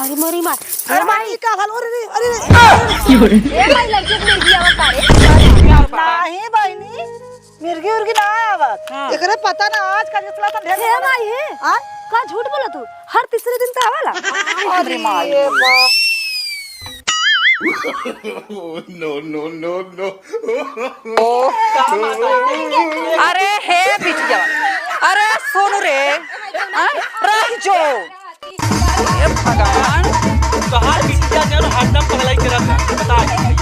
अरे मोरी मार अरे माई का हाल अरे अरे ए माई लड़के को मिर्गी आवत तारे नहीं बहनी मिर्गी उर्गी ना आवत एकरे पता ना आज का जिसला तो ढेर हे माई है हां का झूठ बोला तू हर तीसरे दिन तो आवाला अरे माई no, no, no, no. अरे हे बिटिया अरे सोनू रे रह जो हे भगवान कहाँ बिटिया जन हरदम पगलाई के रखा बता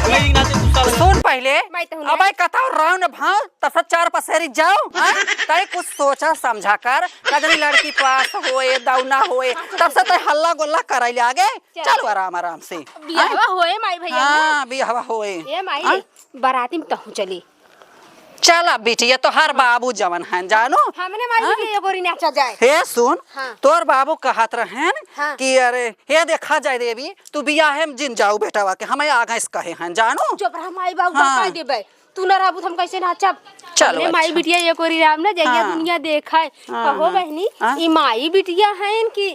मैं नाते गुस्सा लगा सुन पहले मैं तो अब कथा राव न भाव तब चार पसेरी जाओ तय कुछ सोचा समझा कर कदरी लड़की पास होए दौना होए तब से तय हल्ला गोल्ला कराइले आगे चलो आराम आराम से बियाहवा होए माई भैया हां बियाहवा होए ए माई बाराती में तहु चली चला बिटिया तो हर बाबू जवन हैं जानो हमने माई के एगोरी नाचा जाए हे सुन हाँ। तोर बाबू कहत रहन हाँ। कि अरे हे देखा जाए देवी तू बियाह में जिन जाऊ बेटावा के हमें आगे इस कहे हैं जानो चुप रह माई बाबू हाँ। बता देबे तू ना रहबू हम कैसे नाचब चलो, हमने माई अच्छा। बिटिया एगोरी राम ना जइया हाँ। दुनिया देखाए हाँ, कहो हाँ। बहनी हाँ। ई माई बिटिया हैं कि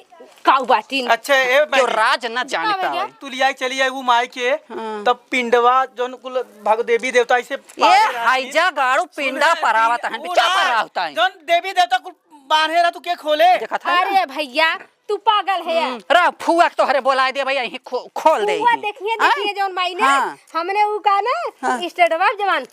काऊ बाटीन अच्छा ए जो राज न जानता भैया। है तू लिया चली आई वो माई के तब पिंडवा जोन कुल भग देवी देवता ऐसे ये हाइजा गाड़ू पिंडा परावत हैं बिचा परावता है जोन देवी देवता कुल बांधे रहा तू के खोले देखा था अरे भैया तू पागल है यार रा फुआ के तोहरे बोला दे भैया यहीं खोल दे हुआ देखिए देखिए जौन माई ने हाँ। हमने ऊ का ना स्टेटवा जवान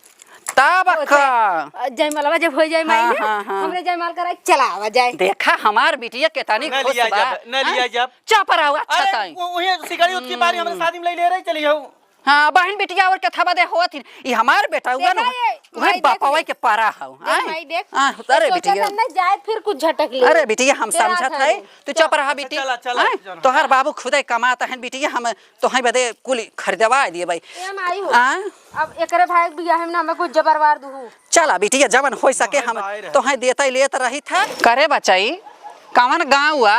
तब का जयमालवा जब हो जाए माई हाँ, ने हाँ, हाँ। हमरे जयमाल करा चलावा जाए देखा हमार बिटिया के तनी न खुश लिया बा जब न लिया जब चुप रहो अच्छा अरे ताई वही सिगड़ी उसकी बारी हमारे शादी में ले रही चली जाऊं हां बहन बिटिया और कथा बदे होत ई हमार बेटा हुआ ना देखा ये, वह भाई बापावा देख के पारा हौ देख माई देख अरे बिटिया ना जाए फिर कुछ झटक ले अरे बिटिया हम तेरा समझत था है वो। तू चुप रहा बिटी चला, चला, हैं? चला। तोहर बाबू खुदे कमाता है बिटिया हम तोहे बदे कुल खरीदवा दिए भाई ए माई हो हां अब एकरे भाई बियाह में ना मैं कुछ जबरवार दूं चला बिटिया जवन हो सके हम तोहे देते लेत रही था करे बचाई कवन गांव हुआ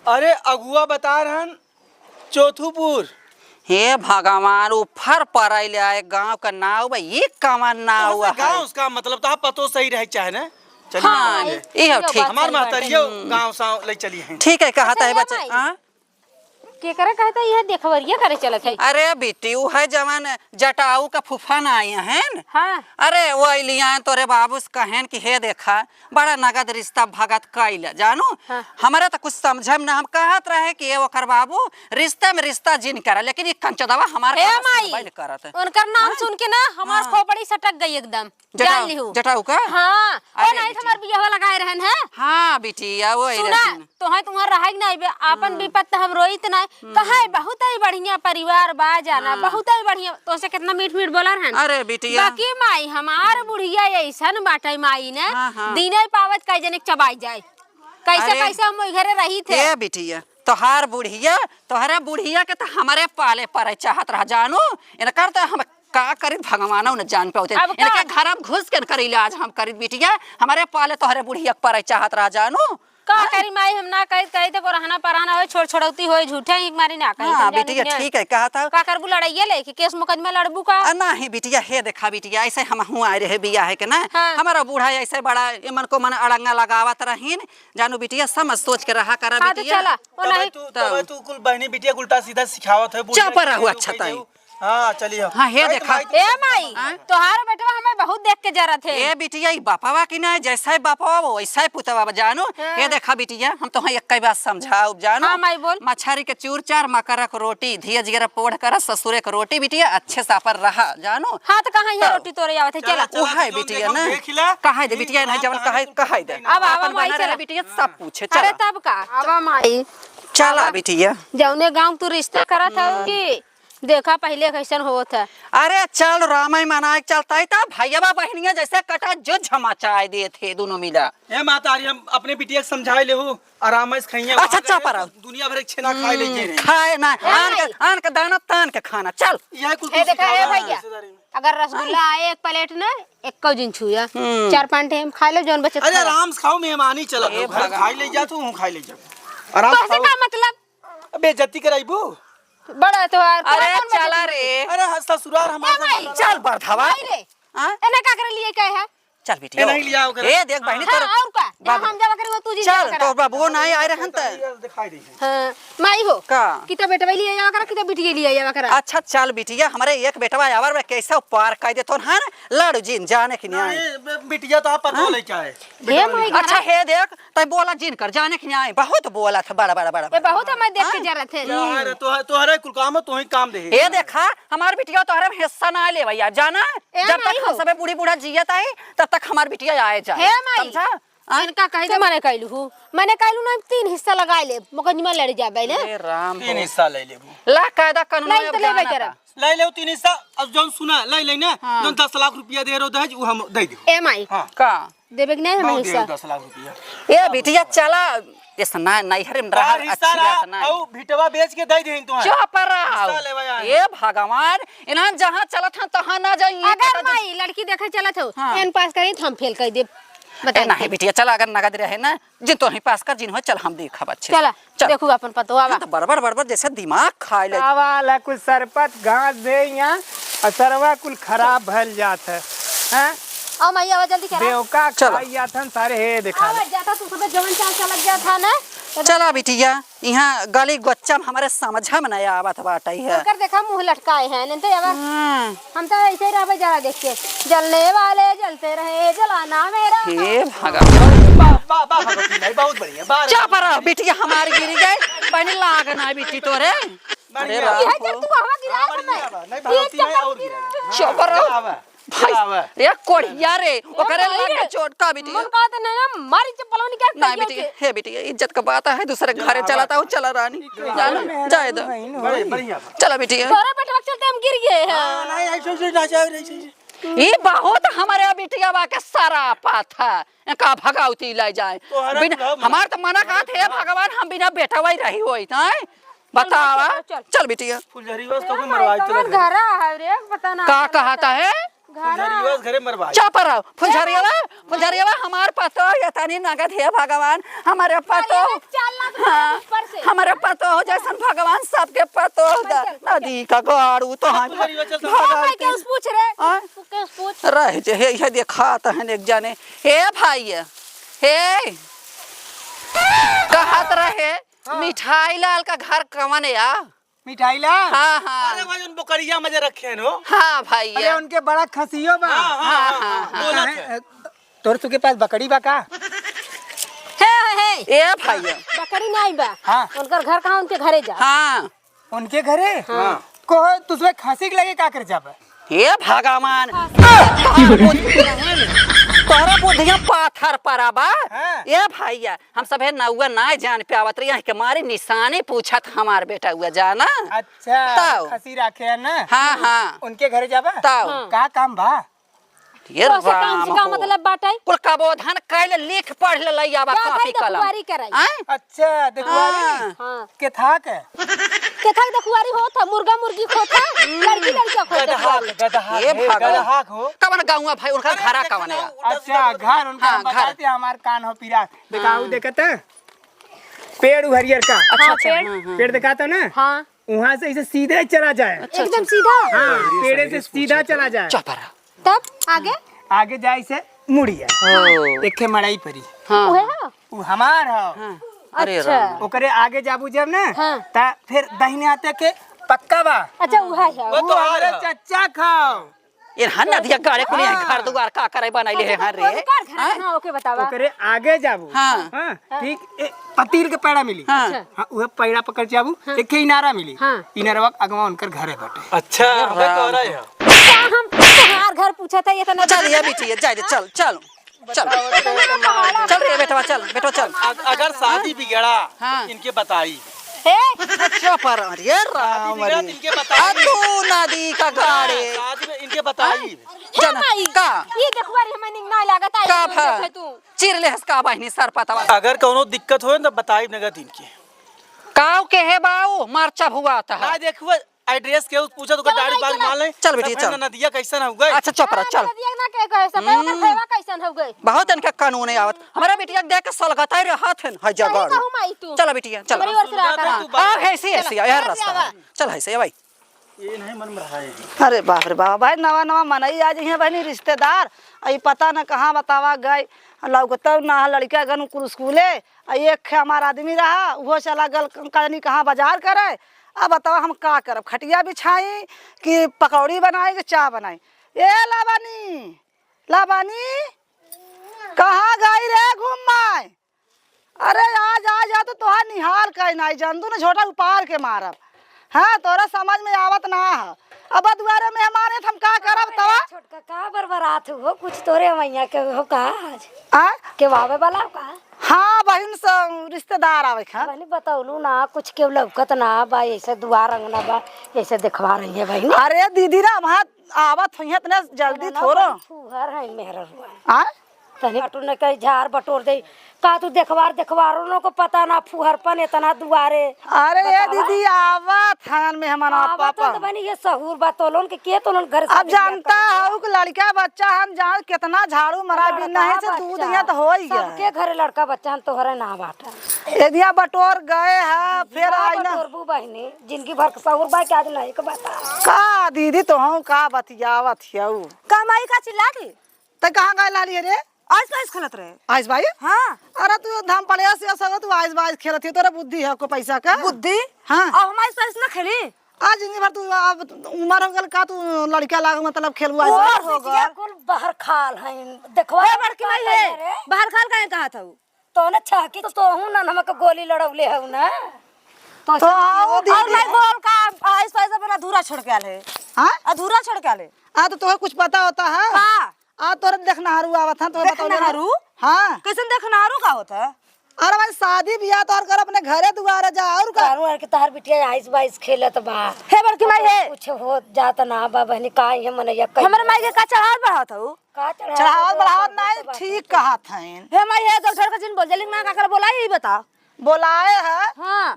अरे अगुआ बता रहन चौथुपुर हे भगवान ऊपर पड़ैले आए गांव का नाव बा ये कवन नाव हुआ गाँव उसका मतलब तो पतो सही रहे चाहे ना चलिए हाँ ये ठीक हमार मातरियो गाँव साव ले चली हैं ठीक है कहता है अच्छा, बच्चा ये हां के करे कहता यह देखवरिया करे चलत है अरे बेटी वो है जवान जटाऊ का फूफा ना आई है हां अरे वो अलिया तोरे बाबू से कहन कि हे देखा बड़ा नगद रिश्ता भगत कैल जानो हाँ। हमारा तो कुछ समझम ना हम कहत रहे कि ये ओकर बाबू रिश्ता में रिश्ता जिन करा लेकिन ये कंचदवा हमारे हे माई करत है उनकर नाम सुन के ना हमार खोपड़ी सटक गई एकदम जान लिहू जटाऊ का हां अरे और नहीं हमार बियाह लगाए रहन है हाँ बेटिया वो सुना तो है तुम्हार रहा नहीं बे आपन विपत हम रोइत नहीं कहे बहुत ही बढ़िया परिवार बा जाना बहुत ही बढ़िया तो से कितना मीठ मीठ बोला रहन अरे बेटिया बाकी माई हमार बुढ़िया ऐसन बाटे माई ने हाँ, हाँ। दिने पावत कई जने चबाई जाए कैसे अरे, कैसे हम घरे रही थे ए बिटिया तोहार बुढ़िया तोहरा बुढ़िया के तो हमारे पाले पर चाहत रहा जानो इनकर तो हम का करी भगवान न जान पाते अब का? इनके घर हम घुस के कर इलाज हम करी बिटिया हमारे पाले तोहरे बुढ़िया पर चाहत रहा जानो का करी माई हम ना कही तो रहना पराना हो छोड़ छोड़ौती हो झूठे ही मारी ना कही हाँ बिटिया ठीक है कहा था का करबू लड़ाइए ले कि केस मुकदमा लड़बू का नहीं बिटिया हे देखा बिटिया ऐसे हम हूँ आए रहे बिया है के ना हाँ। हमारा बूढ़ा ऐसे बड़ा मन को मन अड़ंगा लगावत रहीन जानू बिटिया समझ सोच के रहा करा हाँ तो बिटिया चला वो नहीं तब तू कुल बहनी बिटिया उल्टा सीधा सिखावत है चुप रहो, अच्छा ताई। हां चलिए हाँ हे देखा ए माई तोहार बेटवा हमें बहुत देख के जरा थे ए बिटिया ई बापावा की ना जैसा ही बापावा वो वैसा ही पुतवा जानो हाँ। ये देखा बिटिया हम तो एक कई बात समझाओ जानो हाँ, माई बोल। मछरी के चूर चार मकरक रोटी धिया जिगरा पोड़ कर ससुरे के रोटी बिटिया अच्छे से पर रहा जानो हाँ तो कहाँ यहाँ रोटी तोड़े आवत है चला वो है बिटिया ना कहा दे बिटिया नहीं जवन कहा दे अब आवा अपन माई बना चला। रहे बिटिया सब पूछे अरे चला तब का अब माई चला बिटिया जौने गांव तू रिश्ता करा था कि देखा पहले कैसन होत है अरे चल रामाय मनाए चलता है था भैया बहनिया जैसे कटा जो झमाचाए दिए थे दोनों मिला ए मातारी हम अपने बिटिया के समझाए लेहु आराम से खाइए अच्छा, अच्छा, पर आओ। दुनिया भर के छेना खाए ले जे खाए ना आन के दाना तान के खाना चल यह कुल ए देखा है भैया अगर रसगुल्ला आए एक प्लेट ना एक कौ दिन छुया 4-5 टाइम खा ले जौन बचे अरे आराम से खाओ मेहमानी चलो ए घर भगवान। खाई ले जा तू खाई ले जा आराम तो से से खाओ का मतलब बेइज्जती कराइबू बड़ा त्योहार अरे चला रे अरे ससुराल हमारे भाई। चल बरधवा भाई रे हाँ? एने का करे लिए कहे है चल बेटी नहीं लिया ओकर। ए देख बहनी हाँ, तोर और का जब हम जावा करे तू जी चल तो बाबू नहीं आए रहन त दिखाई दे हां माई हो का किता बेटवा लिया जावा करे किता बिटिया लिया जावा करे अच्छा चल बिटिया हमारे एक बेटवा आवर में कैसा पार कर दे तो है ना लड़ू जीन जाने की नहीं बिटिया तो आप पता ले क्या है हे माई अच्छा हे देख तै बोला जीन कर जाने की नहीं बहुत बोला था बड़ा बड़ा बड़ा ये बहुत मैं देख के जरा थे यार तोहरे कुल काम तो ही काम दे ये देखा हमार बिटिया तोहरे में हिस्सा ना ले भैया जाना ए जब माई तक हो। हम सबे बूढ़ी बूढ़ा जियत आई तब तक हमार बिटिया आए जाए हे माई समझा इनका कहे के माने कहलू हूं मैंने कहलू ना 3 हिस्सा लगा ले मुकदमा लड़ जाबे ना हे राम 3 हिस्सा ले लेबू ला कायदा कानून नहीं तो लेबे करा ले ले 3 हिस्सा अब जोन सुना ले ले ना जोन 10 लाख रुपया दे रो दहेज वो हम दे दे ए माई हां का देबे कि नहीं हम बहुत हिस्सा दे 10 लाख रुपया ये बिटिया चला ऐसा ना नहीं हरे में रहा तार हिस्सा अच्छी बात ना ना औ भिटवा बेच के दे दे तो चुप रहो हिस्सा लेवा यहाँ। ये भगवान इन्हां जहां चलत हन तहां ना जाइए अगर माई लड़की देखे चलत हो हाँ। एन पास करी तो हम फेल कर दे ए बता नहीं बिटिया चल अगर नगद रहे ना जिन तो ही पास कर जिन हो चल हम देखब अच्छे चला चल देखू अपन पतो आवा तो बरबर बरबर जैसे दिमाग खाए ले वाला कुल सरपत घास दे यहाँ और सरवा कुल खराब भल जात है हैं? आओ माई आवा जल्दी करा बेवका चलो। खाई जाथन सारे हे देखा आवा जाता तू सब जवन चाल चलत जा था ना चला बिटिया यहाँ गली गोच्चा में हमारे समझा में नहीं आवत बाटे है कर देखा मुंह लटकाए हैं नहीं तो आवा हम तो ऐसे ही रहबे जरा देख के जलने वाले जलते रहे जलाना मेरा हे भगवान बा भगवती नहीं बहुत बढ़िया बार चुप रहो बिटिया हमारी गिरी गई पानी लागना बिटी तोरे अरे राम ये जब तू हवा गिरा नहीं भगवती नहीं और गिरा चुप रहो आवा भाई रे कोढ़िया रे ओकरे लगे चोट का बिटिया मन कहते नहीं ना मारी चप्पलों निकाल नहीं बिटिया हे बिटिया इज्जत का बात है दूसरे घरे चलाता हूँ चला रानी जाना जाए दो बड़े बढ़िया चला बिटिया तोरा पेटवा चलते हम गिर गए हैं नहीं ऐसे ना जाओ ऐसे ये बहुत हमारे बिटिया बा के सारा पाथा का भगावती ले जाए तोहरा बिना बुलाओ, हमार तो मना का थे भगवान हम बिना बेटा वही रही होई नहीं बतावा चल। चल बिटिया फुलझड़ी बस तो मरवाई तो लग घरा है रे पता ना का कहता है फुलझड़ी बस घरे मरवाई चुप रहो फुलझरिया हमार पतो ये तनी नगद है भगवान हमारे पतो 4 लाख हाँ, ऊपर से हमारे पतो जैसन भगवान सबके पतो नदी का गाड़ू तो हम भाई के उस पूछ रे हाँ? तू के उस पूछ रह जे हे ये देखा तो है एक जाने हे भाई हे कहत रहे मिठाई लाल का घर कवन या मिठाई ला हाँ हाँ अरे भाई उन बकरिया मजे रखे हैं हो हाँ भाई अरे उनके बड़ा खसियो बा बोला हैं? तोर के पास बकरी बा का है ए भाई बकरी नहीं बा हाँ। उनकर घर कहां उनके घरे जा हाँ उनके घरे को तुझे खसी के लगे का कर जाब हे भगवान तोरा बुद्धिया पाथर परा बा हाँ। ए भैया हम सब है नौवा ना जान पे आवत रही के मारे निशाने पूछत हमार बेटा हुआ जाना अच्छा ताऊ। खसी रखे है ना हाँ हाँ उनके घरे जाबा ताऊ। का काम बा ये तो से काम से का हो। मतलब बाटाई कुल कबोधन कैल लिख पढ़ ले लई आबा क्या कॉपी खाई कलम दखुआरी कराई अच्छा हाँ। देखवारी हां के था के के थक दखुआरी होता मुर्गा मुर्गी खोता लड़की लड़का खोता गदहा ये भगवान गदहा हो कवन गाँव भाई उनका घरा कवन है अच्छा घर उनका हाँ, हम घर। बताते हमार कान हो पीरा दिखाऊ देखत पेड़ हरियर का अच्छा पेड़ दिखाता ना हां वहाँ से इसे सीधे चला जाए एकदम सीधा हाँ पेड़े से सीधा चला जाए चपरा तब आगे आगे जाए से मुड़िया ओ देखे मड़ाई परी हाँ ओहे है वो हमार हो हाँ। अरे अच्छा राम ओकरे आगे जाबू जब ना हाँ। ता फिर दाहिने हाथे के पक्का बा अच्छा उहा है वो वो तो हमारे है। चच्चा खाओ ये हन नदिया गाड़े कुली घर दुआर का करे बनैले है हाँ रे कार घर ना ओके बतावा ओकरे आगे जाबू हाँ। हाँ ठीक पतील के पेड़ा मिली हाँ हाँ वह पैड़ा पकड़ जाबू एक ही इनारा मिली हाँ। इनारवा अगवा उनकर घरे बटे अच्छा हमें कह रहा है क्या हम तुम्हार घर पूछा था ये तो चल ये बिटिया जाए दे चल चल चल चल रे बेटवा चल चल अगर शादी बिगड़ा हाँ। इनके बताई चपर अरे राम बिगड़ा रे इनके बताई तू नदी का गाड़े शादी में इनके बताई जना का ये देखवारी हमें निक ना लागत आई का देखे भा तू चिर ले हसका बहनी सर पतवा अगर कोनो दिक्कत हो तो बताई नगद इनके काव के है बाऊ मारचा हुआ था ना देखो एड्रेस के पूछा तो गाड़ी बाग मान ले चल बेटी, चल। नदिया कैसन हो गई अच्छा चपरा चल दिया ना के कहे सब ओकर भैया कैसन हो गई बहुत इनका कानून है आवत हमारा बिटिया देख के सलगता रे हाथ है जगह कहूं माई तू चल बिटिया चल हमारी ओर से रहा तू आ ऐसे ऐसे यार रास्ता चल ऐसे भाई ये नहीं मन में रहा है। अरे बाप रे बाप भाई नवा नवा मनई आज यहाँ बहनी रिश्तेदार आई पता न कहाँ बतावा गए लौकता ना लड़का गन कुल स्कूले एक हमार आदमी रहा वो चला गल कहीं कहाँ बाजार करे। अब बतावा हम का करब खटिया बिछाई कि पकौड़ी बनाई कि चाय बनाई। ए लाबानी कहाँ गई रे घूम माए। अरे आ जा तो तोहार निहाल कहीं नहीं जानतू ना छोटा उपार के मारब। हाँ तोरा समझ में आवत ना है। अब दुआरे मेहमान है हम का करब तवा छोटका का बरबरात हो कुछ तोरे मैया के हो का आज आ के वावे वाला का। हाँ बहन सब रिश्तेदार आवे खा बहनी बताउलू ना कुछ के लौकत ना बा ऐसे दुआर अंगना बा ऐसे दिखवा रही है बहनी। अरे दीदी ना वहाँ आवत हुई इतने जल्दी थोड़ो फुहर है मेहर हुआ आ तनी बटूर ने कहीं झाड़ बटोर दे का तू देखवार को पता ना फुहरपन इतना दुआरे। अरे ये दीदी आवत हन मेहमान पापा तो बनी ये सहूर बा तोलन के तोलन घर से अब जानता हूँ कि लड़का बच्चा हम जान कितना झाड़ू मरा भी नहीं से दूध यहाँ तो हो ही गया सबके घरे लड़का बच्चा हम तोहरे ना बाटा एदिया बटोर गए है फिर आई ना बटोरबू बहनी जिंदगी भर के सहूर बा के आज नहीं के बता का दीदी तो हम का बतियावत हियऊ कमाई का चिल्ला दी त कहाँ गए लाली रे आज का खेलत रहे। आइस भाई हाँ अरे तू धाम पड़े से सगो तू आइस बाइस खेलत है तोरा बुद्धि है को पैसा का बुद्धि हाँ अब हमारे साथ ना खेली आज जिंदगी भर तू अब उम्र हो गल का तू लड़का लाग मतलब खेलू आइस और बाइस हो गया कुल बाहर खाल है देखवा बड़की भाई है बाहर खाल का कहा था तो न छाकी तो हूं ना हमके गोली लड़वले हूं ना तो आओ और दीदी मैं बोल का आज पैसा अपना अधूरा छोड़ के आले हां अधूरा छोड़ के आले आ तो तुम्हें कुछ पता होता है हां आ तोरे देखना हरू आवत है तो बताओ देखनहारू? हां कैसे देखनहारू का होता है। अरे भाई शादी बियाह तो और कर अपने घरे दुआरे जा और का तारू के तार बिटिया आइस बाइस खेलत बा हे बड़की माई है कुछ हो जात ना बा बहनी का ये मनैया कहीं हमर माई के का चढ़ावत बढ़ावत हूं का चढ़ावत बढ़ावत नहीं ठीक कहत हैं हे माई है डॉक्टर का जिन बोल जलिंग ना का कर बोलाई यही बता बोलाए है हां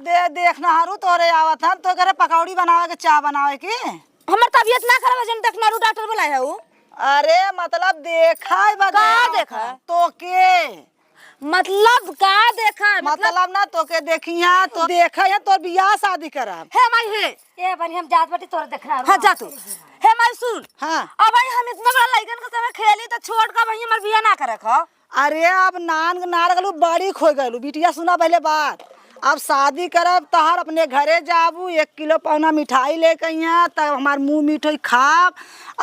देखना हरू तोरे आवत है तो करे पकौड़ी बनावे के चाय बनावे की हमर तबीयत ना खराब जन देखनहारू डॉक्टर बोलाई है वो। अरे मतलब देखा है का देखा तो के मतलब का देखा मतलब ना तो के देखिया तो देखा है तो बियाह शादी करब हे माई है ए बनी हम जात बाटी तोर देखना हां जा तू हे माई सुन हाँ अब भाई हम इतना बड़ा लइकन के समय खेली तो छोड़ का भाई हमर बियाह ना करे खा। अरे अब नार गलू बड़ी खो गलू बिटिया सुना पहले बात अब शादी करब तहार अपने घरे जाबू 1 किलो पौना मिठाई लेके यहाँ तब हमार मुँह मीठोई खाब।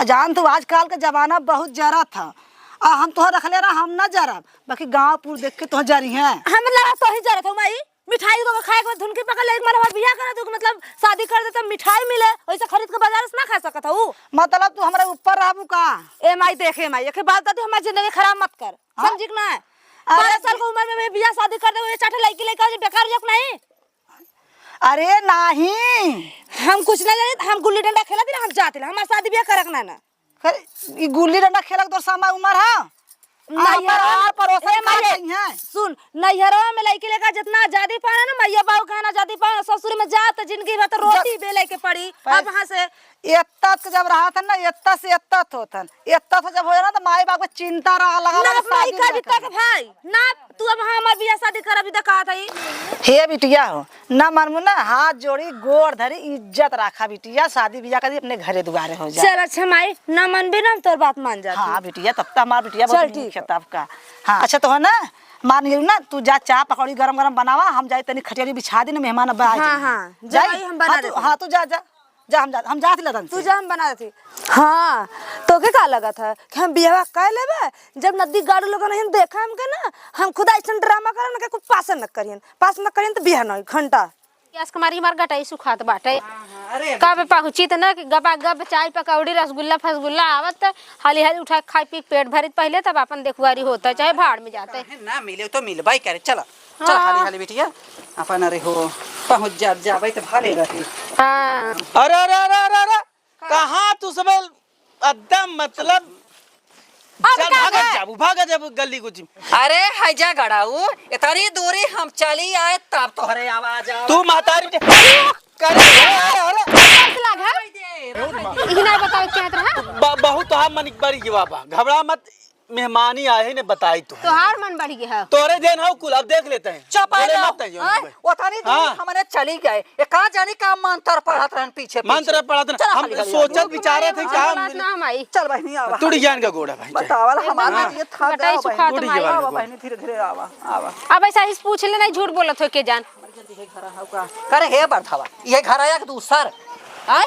जान तो आजकल के जमाना बहुत जरा था हम तो रखले रहा हम ना जरब बाकी गाँवपुर देख के तो जरी हैं हम लगा तो ही जरा था माई मिठाई तो खाए के धुन के पकड़ ले एक बार हमार बियाह करे तो मतलब शादी कर दे तो मिठाई मिले वैसे खरीद के बाजार से ना खा सकत हूं। मतलब तू हमारे ऊपर रहबू का ए माई देखे माई एक बात तो हमारी जिंदगी खराब मत कर समझी ना 12 साल की उम्र में मैं बियाह शादी कर दे चाटे लड़की लेकर आज बेकार जक नहीं। अरे नहीं हम कुछ ना जाने हम गुल्ली डंडा खेला दिन हम जाते हमार शादी बियाह करक ना ई गुल्ली डंडा खेलक तो समय उम्र है सुन नैहरवा में लड़की लेकर जितना आजादी पाना ना मैया बाबू कहना आजादी पाना ससुर में जात जिंदगी भर तो रोटी बेले के पड़ी। अब वहां से एत्तत जब रहा था ना एत्ता से एत्तत होतन एत्तत जब हो ना तो माई बाप को चिंता रहा लगा ना माई का भी तक भाई ना तू अब हमार बियाह शादी कर अभी तक आता ही हे बिटिया हो ना मनमु ना हाथ जोड़ी गोड़ धरी इज्जत रखा बिटिया शादी बियाह कर अपने घरे दुआरे हो जाए। चल अच्छा माई ना मन भी ना तोर बात मान जाती। हाँ बिटिया तब तक हमार बिटिया बहुत ठीक है तब का। हाँ अच्छा तो है ना मान गेलू ना तू जा चाय पकौड़ी गरम गरम बनावा हम जाए तनी खटियारी बिछा दी ना मेहमान अब आए। हाँ हाँ जाई हम बना देते। हाँ तू जा जा जा हम जात लदन तू जा हम बना देती। हाँ तो के का लगा था कि हम बियाह कर लेबे जब नदी गाड़ू लोग नहीं देखा हमके ना हम खुद ऐसा ड्रामा करन के कुछ पास न करियन तो बियाह नहीं घंटा गैस कमारी मार गटाई सुखात बाटे। का पे पहुंची त ना कि गबा गब चाय पकौड़ी रसगुल्ला फसगुल्ला आवत हाली हाली उठा खाई पी पेट भरित पहले तब अपन देखवारी होता चाहे भाड़ में जाते ना मिले तो मिलबाई करे चल चल हाली हाली बिटिया अपन अरे हो पहुंच जाबे तो भाले रहती। हां अरे अरे अरे अरे अरे कहाँ तू सब एकदम मतलब भागा जाबू गली कुछ। अरे हैजा गड़ाऊ इतनी दूरी हम चली आए तब तोहरे आवाज तू महतारी इना बताओ क्या रहा बहुत हम मन बड़ी बाबा घबरा मत मेहमानी आए हैं ने बताई तो तोहार मन बढ़ गया। तोरे देन हो कुल अब देख लेते हैं। चपाई बोले लो मत हैं जो। ओतनी दूर हमने चली गए ये कहाँ जाने का मंत्र पढ़त रहन पीछे मंत्र पढ़त चल, हम खाली खाली सोचत विचारत है कि बात ना हम हमारी चल बहनी आवा तुड़ी जान का गोड़ा भाई बतावल हमारा ये था बताई सुखा टूटी तुम्हारी। जवान आवा बहनी धीरे धीरे आवा आवा अब ऐसा ही पूछ ले नहीं झूठ बोलत हो के जान। करे हे बरथावा ये घर आया कि दूसर आय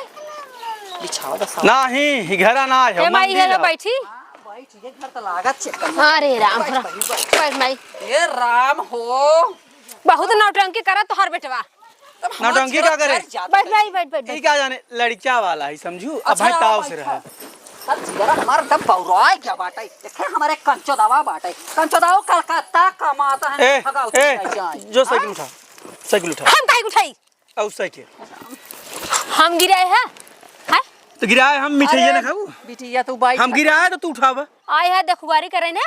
बिछावा द सब नहीं घरा ना है हे माई मंदिर हे है। बैठी। भाई ये घर तो लागत छे अरे राम बैठ माई। ये राम हो बहुत नौटंकी करा तोहर बेटवा। नौटंकी क्या करे? बैठ माई बैठ बैठ ये बैठ। क्या जाने लड़किया वाला है समझू अब भाई ताव से रहा जरा हमारा दम बौराय क्या बाटे देखे हमारे कंचो दावा बाटे कंचो दावा कलकत्ता कमाता है ए भगाओ ए जाए जो साइकिल उठा साइकिल उठा हम काहे उठाई? और साइकिल हम गिराए हैं हैं? तो गिराए हम मिठाई ना खाऊ बिटिया तू बाई हम गिराए तो तू उठावा आए है देखुआरी करे ना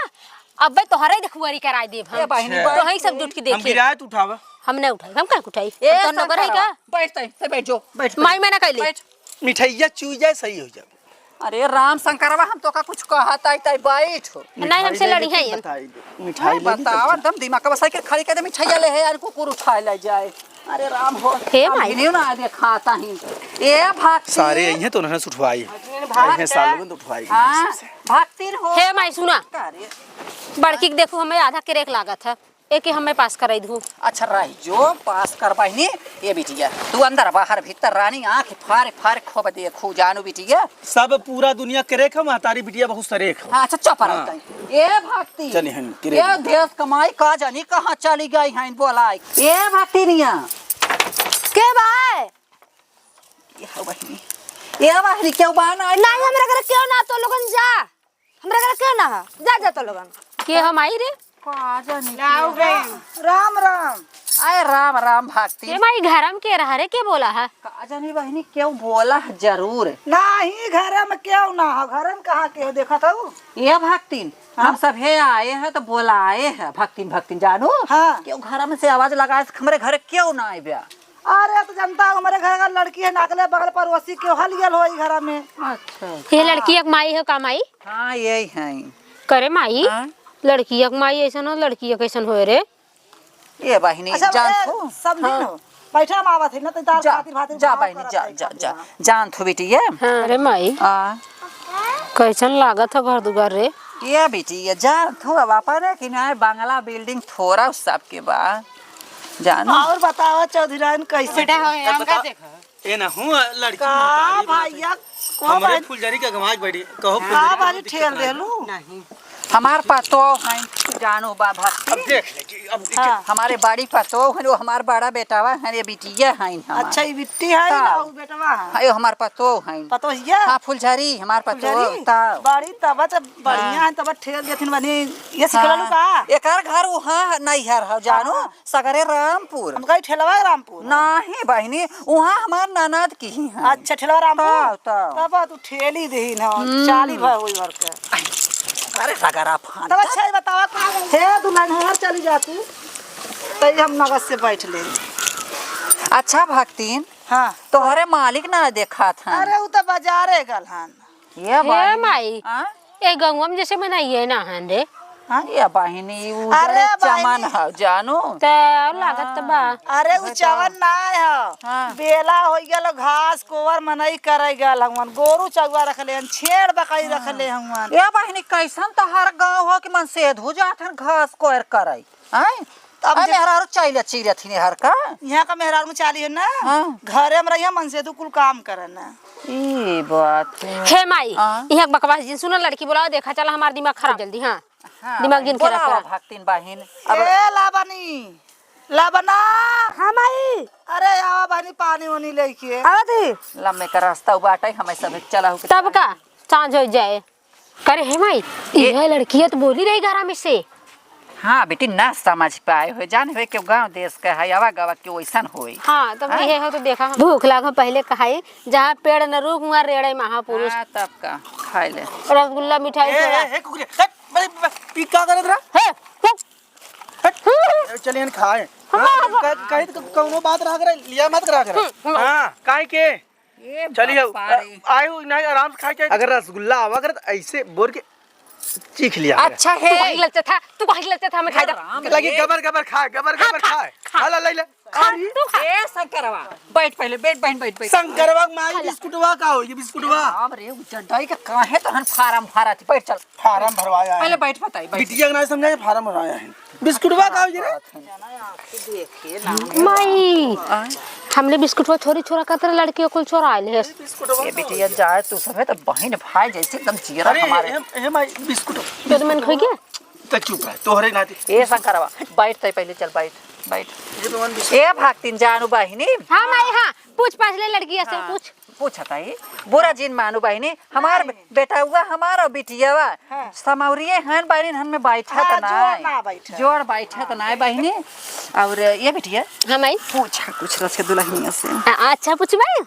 अब भाई तोहरे देखुआरी कराई देब ए हम। बहनी तो ही सब जुट के हम देखिए गिराए तो उठावा हम नहीं उठाई हम काहे उठाई? ए तो नौकर है का? बैठते से बैठ जो बैठ माई मैंने कहली बैठ मिठाइया चूई जाए सही हो जाए अरे राम शंकरवा हम तो का कुछ कहता तई बैठ नहीं हमसे लड़ी है ये। मिठाई बताओ एकदम दिमाग का साइकिल खड़ी कर दे मिठाई ले है यार कुकुर उठा ले जाए अरे राम हो हे माई। नहीं ना दे खाता ही ए भक्ति सारे यही तो उन्होंने उठवाई है साल में तो उठवाई हां भक्ति हो हे माई सुना करे बड़की के देखो हमें आधा किरेक लागत है एक ही हमें पास कराई दू। अच्छा रही जो पास कर बहनी ये बिटिया तू अंदर बाहर भीतर रानी आंख फाड़ फाड़ खोब दे खू जानू बिटिया सब पूरा दुनिया करे खा महतारी बिटिया बहुत सरेख हाँ अच्छा चुप रहो तई ए भक्ति चली हन किरे ये देश कमाई का जानी कहाँ चली गई हैं बोलाई ए भक्ति निया के भाई ये हो बहनी ये बहनी क्यों बाना नहीं हमरा घर क्यों ना तो लोगन जा हमरा घर क्यों ना जा जा तो लोगन के हम आई रे का जानी राम राम। आए राम राम भक्ति ये माई घर में के रहा रे के बोला है? का जानी बहनी क्यों बोला है जरूर नहीं घर में क्यों ना हो घर में कहाँ के हो देखा था ये भक्तिन हम सब है आए हैं तो बोला आए हैं भक्तिन भक्तिन जानू हाँ। क्यों घर में से आवाज लगाए हमारे घर क्यों ना आए ब्या अरे तो जनता हमारे घर का लड़की है नाकले बगल पड़ोसी क्यों हल गल हो घर में। अच्छा ये लड़की एक माई है का माई हाँ यही है करे माई हाँ? लड़की एक माई ऐसन हो लड़की कैसन हो रे? ये बहनी अच्छा जान ए, थो समझी लो बैठा हम आवत है ना तो तार जा खातिर भातिर जा भाव बहनी करत जा है जा सब जा जहाँ। जान थो बेटी ये हाँ रे माई कैसन लागत है घर दुआर रे? ये बेटी ये जान थो अब अपन कि ना बांग्ला बिल्डिंग थोड़ा सबके बाद जानो और बताओ चौधरी रान कैसे ए ना हूं लड़की का महतारी भैया को हमरे फुलझड़ी का गमाक बैठी कहो का फुलझड़ी बारी ठेल देलू हमार पतो है जानो बा भक्ति अब देख ले कि अब हाँ। हमारे बाड़ी पतो है वो हमार बड़ा बेटावा है ये बिटिया है हमार अच्छा ये बिट्टी है ना हाँ। वो बेटवा है हाय हमार पतो है पतो हिया हां फुलझड़ी हमार पतो फुलझड़ी ता बड़ी तब तो बढ़िया है तब ठेल देथिन बनी ये सिखललू का एकर घर वहां नहीं है जानो सगरे रामपुर हम कहीं ठेलवा रामपुर नहीं बहनी वहाँ हमार ननद की ही है अच्छा ठेलवा रामपुर तब। तब तू ठेली देही ना चाली भर हुई भर के अरे सगरा फान तब अच्छा बतावा हे दुल्हन हर चली जा तू तो हम नगद से बैठ ले। अच्छा भक्तिन हाँ तोहरे मालिक ना देखा था अरे वो तो बाजारे गलहन ये हे माई हाँ? ए गंगवा में जैसे बनाइए ना हन रे ये बहनी अरे उजरे चमन बहनी। है जानो तो लागत बा अरे वो चवन ना है हाँ। बेला हो गल घास कोवर मनई करे गल हमन गोरू चगुआ रखले हन छेड़ बकरी रखले हमन ये बहनी कैसन तोहर गाँव हो कि मन से धो जात घास कोर करे हैं तब अब मेहरारू चाइले चिरे थी हर का यहाँ का मेहरार में चाली है ना हाँ। घरे में रहिया मन से तू कुल काम करे ना ई बात हे माई हाँ। यहाँ बकवास जिन सुनो लड़की बोला देखा चला हमारा दिमाग खराब जल्दी हाँ दिमाग जिन खराब बोलावा करा भक्तिन बहन ए लाबनी लाबना हाँ माई अरे आवा बहनी पानी वानी लेके आवत लम्बे का रास्ता बाटे हमें सब चला हो तब का सांझ हो जाए करे हे माई ये लड़की तो बोली रही घर में से हाँ बेटी ना समझ पाए हो जान हो के गांव देश का है आवा गवा के वैसन होई हाँ तब ये हो तो देखा भूख लाग पहले कहाई जहाँ पेड़ न रुक वहाँ रेड़े महापुरुष हाँ, तब का खाई ले रसगुल्ला मिठाई छोड़ा ए कुकुरे हट ई का करत रहा हे हट चलिए खाए कहीं तो कोनो बात रहा करे लिया मत करा करे हां काहे के चलिए आए हो नहीं आराम से खाए के अगर रसगुल्ला आवा करे तो ऐसे बोर के चीख लिया अच्छा तू है कहीं लगता था, तू कहीं लगता था, हमें खाई दा। लगी गबर गबर खा हाला ले ले ए शंकरवा बैठ पहले बैठ बहन बैठ बैठ शंकरवा माई बिस्कुटवा का हो ये बिस्कुटवा बाप रे चटाई का काहे तो हन फार्म भरा थी बैठ चल फार्म भरवाया पहले है बैठ बताई बैठ बिटिया का ना समझा फार्म भरवाया है बिस्कुटवा का हो ये माई हमने बिस्कुट वो छोरी छोरा का तेरे लड़कियों को छोरा आए है। ये बिटिया जाए तू सब है तो बहन भाई जैसे एकदम जियरा अरे हमारे हे माई बिस्कुट तो मैंने खोई गया। तो चुप है तोहरे नाती ए शंकरवा बैठ तई पहले चल बैठ बैठ ये तो मन ए भागतीन जानू बहिनी हाँ माई हाँ पूछ पाछ ले लड़की से पूछ। पूछता ही बुरा जिन मानू बहिनी हमार बेटा हुआ हमारा बिटियावा समौरिये हन बहिनी हन में बैठा त ना जोड़ बैठा त ना बहिनी और ये बिटिया हाँ माई पूछा कुछ रस के दुल्हनिया से अच्छा पूछ भाई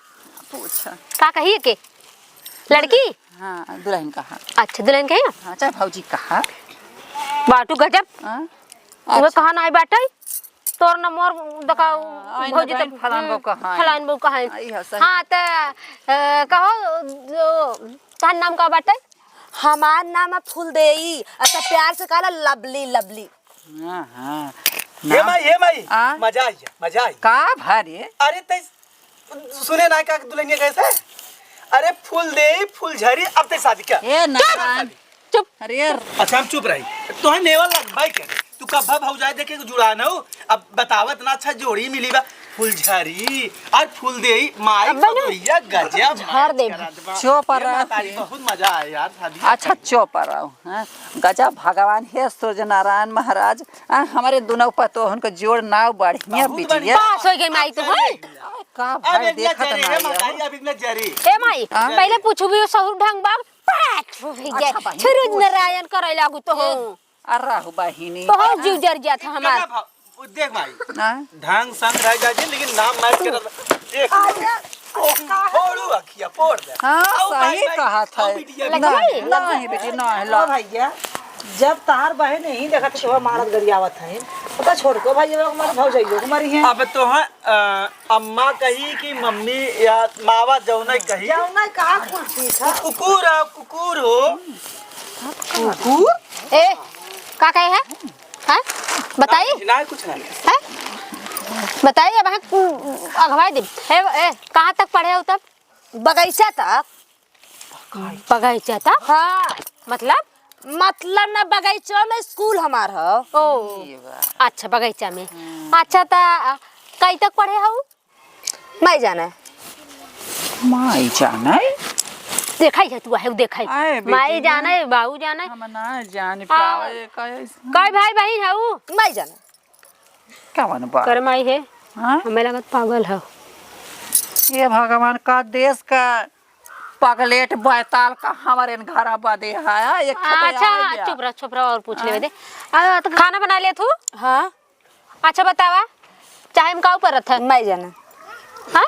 पूछा का कहिए के लड़की। हाँ दुल्हन कहा अच्छा दुल्हन कहिए हाँ चाहे भौजी कहा बाटू गजब हाँ वो कहा ना बाटे तोर न मोर दकाओ आई भौजी न तो बहन, फलान बहू कहाँ है? फलान बहू कहाँ आई है है। सही। हाँ तो कहो जो तार नाम का बाटे। हमार नाम है फूलदेई, अच्छा प्यार से कहला लवली लवली। हाँ हाँ ये माई हाँ? मजा आई मजा आई का भारी अरे तै सुने ना का दुल्हनिया कैसे अरे फूल दे फूल झरी अब ते शादी क्या ए नारायण चुप। अरे यार अच्छा हम चुप रही तो है नेवल लग भाई क्या तू कब भाव जाए देखे जुड़ा ना हो अब बतावत ना अच्छा जोड़ी मिली बा फूल झरी और फूल दे माई भैया गजब झाड़ दे चुप ये रहा मातारी बहुत मजा आया यार शादी अच्छा चुप रहो हाँ गजब भगवान हे सूर्य नारायण महाराज हमारे दोनों पतोहन को जोड़ नाव बढ़िया बहुत बिटिया पास हो गई माई तो है। का अब भाई एक देखत जरी है ना मातारी अब एक जरी ए माई पहले पूछू भी सहुर ढंग बाग पाठ हो गया अच्छा बहिनी, छुरुज नारायण करे लागू तो हो अरहु बहिनी तो हो जीव जर जात हमार। देख भाई हाँ? ढंग संग रह जाए लेकिन नाम मैच कर एक फोड़ू अखिया फोड़ दे हाँ आओ भाई, सही भाई, कहा था आओ बिटिया, नहीं नहीं बेटी नहीं ला भैया जब तार बहन नहीं देखा तो शोभा मारत गरियावत है पता छोड़ को भाई हमारे भौजाइयो हमारी है अब तो है अम्मा कही कि मम्मी या मावा जौना कही जौना कहा कुल्फी था कुकुर हो ए का कहे है हैं बताइए ना कुछ नहीं हैं बताइए अब अगवाई दे ए कहाँ तक पढ़े हो तब। बगीचा तक। बगीचा था हाँ मतलब ना बगीचा में स्कूल हमार है। ओ अच्छा बगीचा में। अच्छा ता कई तक पढ़े हो मैं जाना माई जाना देखा है तू है देखा आए है बेटी माई जाना है बाबू जाना है हम ना जान पावे कई भाई बहन है वो मैं जाना क्या मन बा कर माई है हाँ हमें लगत पागल है। ये भगवान का देश का पगलेट बैताल का हमारे घर बदे है एक अच्छा चुप रहा और पूछ ले दे तो खाना बना ले तू। हाँ अच्छा बतावा चाहे हम का ऊपर था मैं जाना हाँ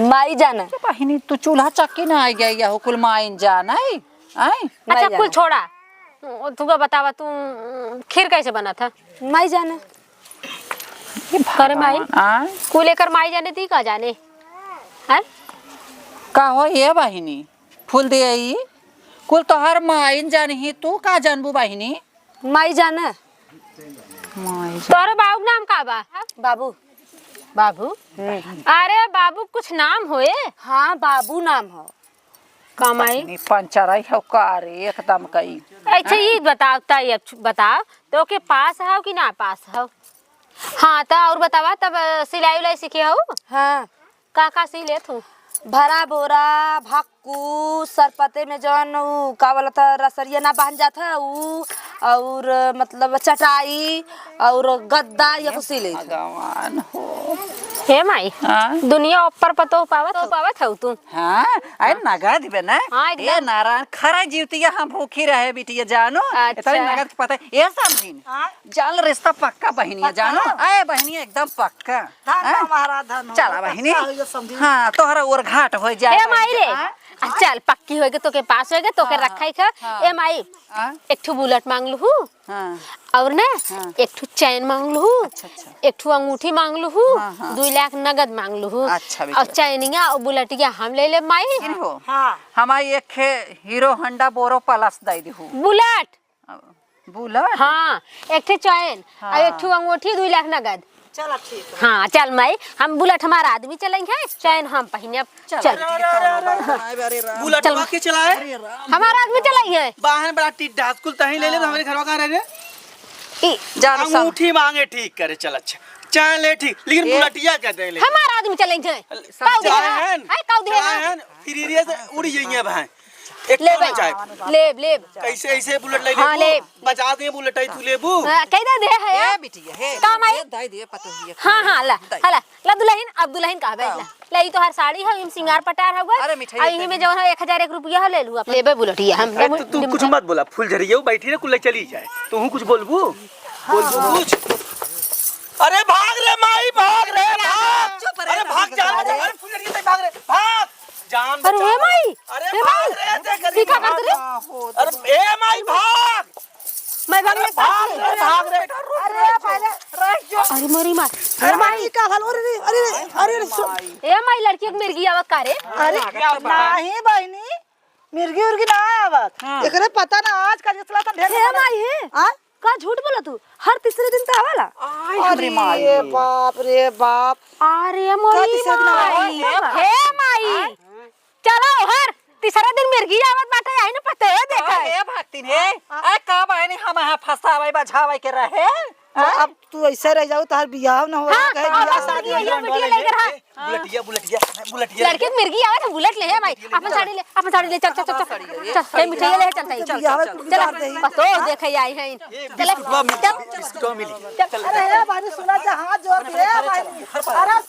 मैं जाना बहिनी तू चूल्हा चक्की ना आ गया हो कुल माइन जाना है अच्छा कुल छोड़ा तू का बतावा तू खीर कैसे बना था मैं जाना कर माई को लेकर माई जाने थी का जाने हैं का हो ये बहिनी फूल दे आई कुल तो हर माइन जानी तू का जानबू बहिनी मैं जाना तोरे बाबू नाम का बा बाबू बाबू अरे बाबू कुछ नाम होए हाँ बाबू नाम हो कमाई पंचराई हो कार एकदम कई अच्छा ये बताओ तब बताओ तो के पास हो कि ना पास हो। हाँ तो और बतावा तब सिलाई उलाई सीखे हो हाँ का सी ले तू भरा बोरा भाक्कू सरपते में जौन उ का बोला था रसरिया ना बांध जाता उ और मतलब चटाई और गद्दा या कुछ ले भगवान हो हे माई हाँ? दुनिया ऊपर पतो पावत हो तू हाँ अरे नगद दिबे ना हाँ, एकदम। ये नारायण खरा जीवतिया हम भूखी रहे बिटिया जानो अच्छा। इतना नगद के पता है ये समझीन जान रिश्ता पक्का बहनिया जानो आए बहनिया एकदम पक्का धन महाराज धन चला बहनी हाँ तोहरा और घाट हो जाए ए माई रे चल पक्की होगे तो के पास होगे तो के रखा ही ए माई एक ठू बुलेट मांग लू हाँ और ना एक ठू चैन मांग लू अच्छा। एक ठू अंगूठी मांग लू 2 लाख नगद मांग लू अच्छा और चैनिया और बुलेटिया हम ले ले माई हो हाँ हमारी एक हीरो होंडा बोरो प्लस दे दी बुलेट बुलेट हाँ एक ठे चैन और एक ठे अंगूठी 2 लाख नगद। चलो ठीक है। हाँ चल माई हम बुलेट हमारा आदमी चलेंगे चैन हम पहिने चल बुलेट के चलाए हमारा आदमी चलेंगे। बाहन बड़ा टिड्डा कुल तही ले ले हमारे घरवा कहां रह रे जानो सब अंगूठी मांगे ठीक करे चल अच्छा चाय ले ठीक लेकिन बुलेटिया कहते हैं ले हमारा आदमी चलेंगे काऊ दे चाहन है काऊ दे है चाहन फिर एरिया से उड़ जाइए भाई एक ले ले चाय लेब लेब कैसे ऐसे बुलेट ले हाँ, ले। बचा दे बुलेट तू लेबू कैदा दे है ए बिटिया हे काम आई? दाई दे पतो हिया हाँ हाँ ला हला ला दुल्हन अब दुल्हन कहबे ला ले ई तो हर साड़ी है इम सिंगार पटार हुआ अरे मिठाई आ इही में जो है 1001 रुपया ले लू लेबे बुलेटिया हम अरे तू कुछ मत बोला फुल झरिया बैठी रे कुल चली जाए तू कुछ बोलबू कुछ अरे भाग रे माई भाग रे भाग अरे भाग जा अरे फुल झरिया से भाग रे भाग जान अरे हे माई अरे हे भाग माई रे ते ठीक है कर रे अरे ए माई भाग मैं भाग अरे भाग रे भाग रे अरे पहले अरे मरी मार अरे माई का हाल अरे अरे अरे ए माई लड़की के मिर्गी आवत का रे अरे नहीं बहनी मिर्गी उर्गी ना आवत एकरे पता ना आज का जिसला तो ढेर हे माई हे हां का झूठ बोला तू हर तीसरे दिन तो आवाला। अरे बाप रे बाप अरे मोरी माई हे माई चलो हर तीसरा दिन मिर्गी आवत बाटे आई न पते है देखा ए भागतीन हे आ का बानी हम यहाँ फसावे बझावे के रहे अब तू ऐसे रह जाओ तार बियाह ना हो कहे बियाह शादी ये मिट्टी लेकर हां बुलेटिया लड़के के मिर्गी आवत बुलेट ले है माई अपन साड़ी ले चल चल चल चल ए मिठाई ले चलता है बियाह में चल बस तो देखे आई है चल बिस्कुटवा मिली अरे बाजी सुना जा हाथ जोड़ के भाई अरे